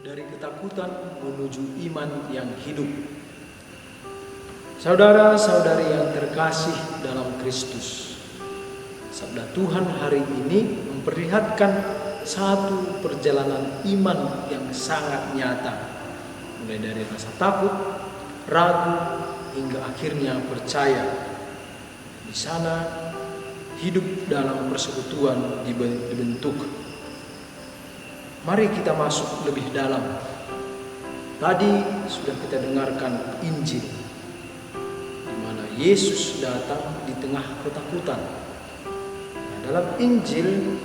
dari ketakutan menuju iman yang hidup. Saudara-saudari yang terkasih dalam Kristus, sabda Tuhan hari ini memperlihatkan satu perjalanan iman yang sangat nyata, mulai dari rasa takut, ragu, hingga akhirnya percaya. Di sana hidup dalam persekutuan dibentuk. Mari kita masuk lebih dalam. Tadi sudah kita dengarkan Injil, di mana Yesus datang di tengah ketakutan. Nah, dalam Injil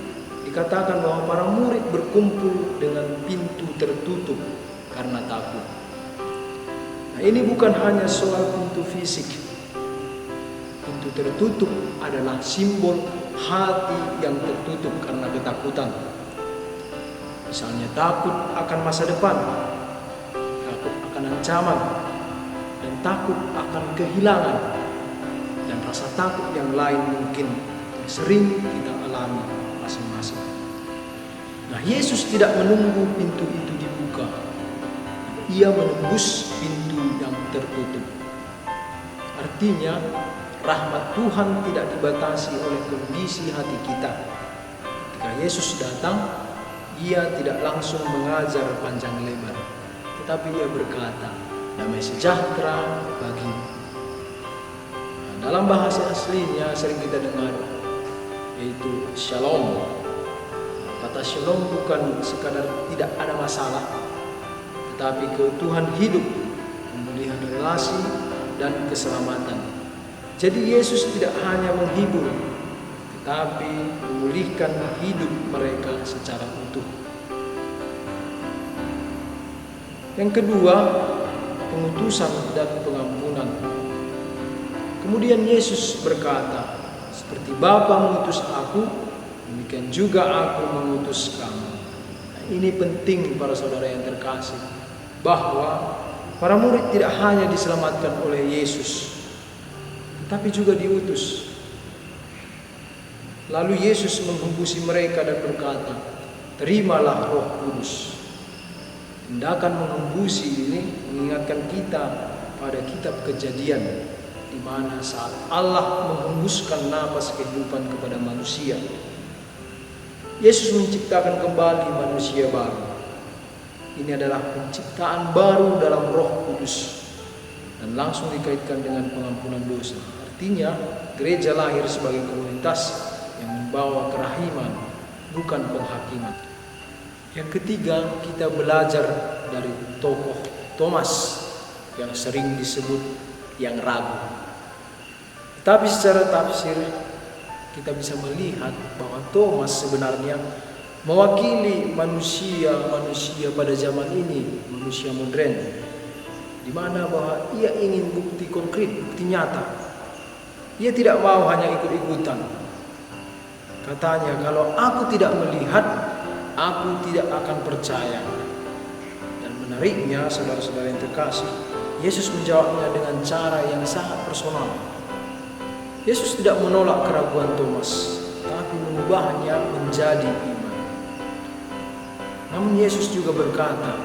dikatakan bahwa para murid berkumpul dengan pintu tertutup karena takut. Nah, ini bukan hanya soal pintu fisik. Pintu tertutup adalah simbol hati yang tertutup karena ketakutan. Misalnya takut akan masa depan, takut akan ancaman, dan takut akan kehilangan, dan rasa takut yang lain mungkin yang sering kita alami masing-masing. Nah, Yesus tidak menunggu pintu itu dibuka. Ia menembus pintu yang tertutup. Artinya, rahmat Tuhan tidak dibatasi oleh kondisi hati kita. Ketika Yesus datang, Ia tidak langsung mengajar panjang lebar, tetapi Ia berkata, damai sejahtera bagimu. Nah, dalam bahasa aslinya sering kita dengar, yaitu shalom. Kata shalom bukan sekadar tidak ada masalah, tetapi keutuhan hidup, pemulihan relasi, dan keselamatan. Jadi Yesus tidak hanya menghibur, tetapi memulihkan hidup mereka secara utuh. Yang kedua, pengutusan dan pengampunan. Kemudian Yesus berkata, seperti Bapa mengutus aku, demikian juga aku mengutus kamu. Nah, ini penting para saudara yang terkasih, bahwa para murid tidak hanya diselamatkan oleh Yesus, tetapi juga diutus. Lalu Yesus menghembusi mereka dan berkata, terimalah Roh Kudus. Tindakan menghembusi ini mengingatkan kita pada kitab Kejadian, di mana saat Allah menghembuskan napas kehidupan kepada manusia, Yesus menciptakan kembali manusia baru. Ini adalah penciptaan baru dalam Roh Kudus dan langsung dikaitkan dengan pengampunan dosa. Artinya, gereja lahir sebagai komunitas yang membawa kerahiman, bukan penghakiman. Yang ketiga, kita belajar dari tokoh Thomas yang sering disebut yang ragu. Tetapi secara tafsir kita bisa melihat bahwa Thomas sebenarnya mewakili manusia pada zaman ini, manusia modern, di mana bahwa ia ingin bukti konkret, bukti nyata. Ia tidak mau hanya ikut-ikutan. Katanya, kalau aku tidak melihat, aku tidak akan percaya. Dan menariknya, saudara-saudara yang terkasih, Yesus menjawabnya dengan cara yang sangat personal. Yesus tidak menolak keraguan Thomas, tapi mengubahnya menjadi iman. Namun Yesus juga berkata,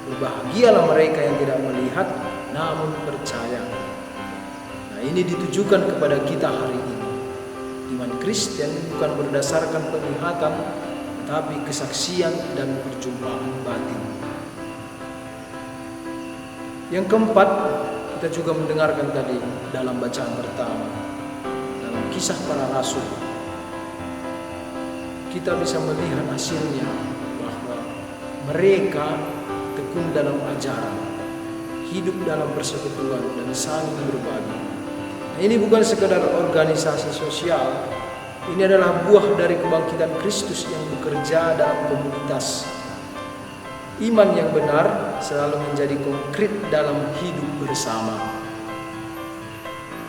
berbahagialah mereka yang tidak melihat, namun percaya. Nah, ini ditujukan kepada kita hari ini. Iman Kristen bukan berdasarkan penglihatan, tetapi kesaksian dan perjumpaan batin. Yang keempat, kita juga mendengarkan tadi dalam bacaan pertama, dalam Kisah Para Rasul. Kita bisa melihat hasilnya bahwa mereka tekun dalam ajaran, hidup dalam persekutuan, dan saling berbagi. Nah, ini bukan sekadar organisasi sosial, ini adalah buah dari kebangkitan Kristus yang bekerja dalam komunitas. Iman yang benar selalu menjadi konkret dalam hidup bersama.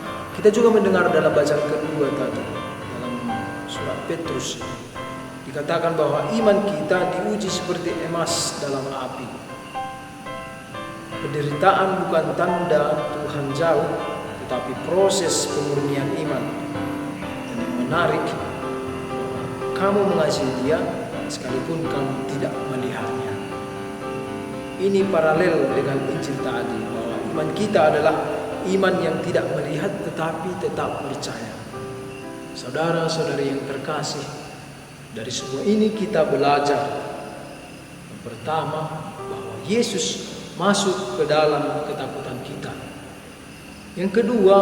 Nah, kita juga mendengar dalam bacaan kedua tadi, dalam surat Petrus, dikatakan bahwa iman kita diuji seperti emas dalam api. Penderitaan bukan tanda Tuhan jauh, tetapi proses pemurnian iman. Dan yang menarik, kamu mengasihi Dia sekalipun kamu tidak melihatnya. Ini paralel dengan Injil tadi, bahwa iman kita adalah iman yang tidak melihat tetapi tetap percaya. Saudara-saudari yang terkasih, dari semua ini kita belajar. Yang pertama, bahwa Yesus masuk ke dalam ketakutan kita. Yang kedua,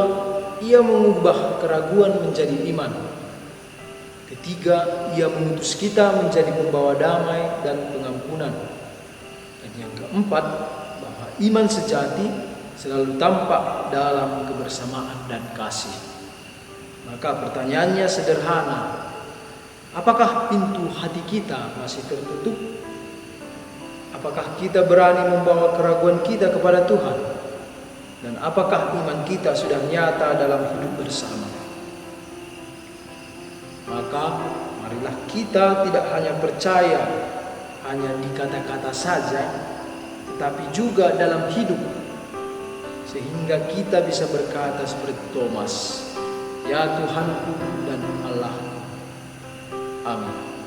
Ia mengubah keraguan menjadi iman. Ketiga, Ia mengutus kita menjadi pembawa damai dan pengampunan. Dan yang keempat, bahwa iman sejati selalu tampak dalam kebersamaan dan kasih. Maka pertanyaannya sederhana, apakah pintu hati kita masih tertutup? Apakah kita berani membawa keraguan kita kepada Tuhan? Dan apakah iman kita sudah nyata dalam hidup bersama? Maka marilah kita tidak hanya percaya hanya di kata-kata saja, tetapi juga dalam hidup, sehingga kita bisa berkata seperti Thomas, "Ya Tuhanku dan Allahku." Amin.